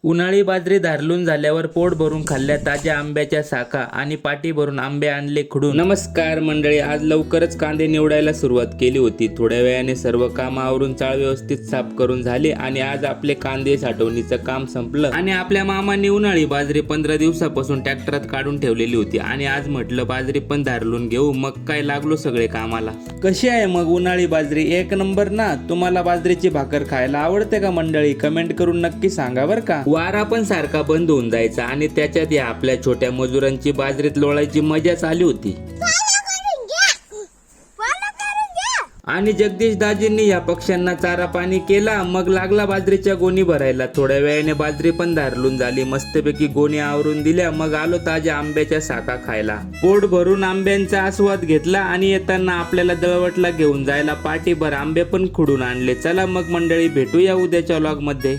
उन्हाळी बाजरी धारलून झाल्यावर पोट भरून खाल्ल्या ताज्या आंब्याच्या साखा आणि पाटी भरून आंबे आणले खुडून। नमस्कार मंडळी, आज लवकरच कांदे निवडायला सुरुवात केली होती। थोड्या वेळाने सर्व काम आवरून चाळ व्यवस्थित साफ करून झाले आणि आज आपले कांदे साठवणीचं काम संपलं। आणि आपल्या मामांनी उन्हाळी बाजरी 15 दिवसापासून ट्रॅक्टरात काढून ठेवलेली होती आणि आज म्हटलं बाजरी पण धारलून घेऊ। मग काय लागलो सगळे कामाला। कशी आहे मग उन्हाळी बाजरी? एक नंबर ना। तुम्हाला बाजरीची भाकर खायला आवडते का मंडळी? कमेंट करून नक्की सांगा बरं का। वारा पण सारखा बंद होऊन जायचा आणि त्याच्यात या आपल्या छोट्या मजुरांची बाजरीत लोळायची मजाच आली होती। आणि जगदीश दाजींनी या पक्ष्यांना चारा पाणी केला, मग लागला बाजरीच्या गोणी भरायला। थोड्या वेळाने बाजरी पण धारलून झाली, मस्तपैकी गोणी आवरून दिल्या। मग आलो ताज्या आंब्याच्या साखा खायला। पोट भरून आंब्यांचा आस्वाद घेतला आणि येताना आपल्याला दळवटला घेऊन जायला पाटीभर आंबे पण खुडून आणले। चला मग मंडळी, भेटूया उद्याच्या व्लॉग मध्ये।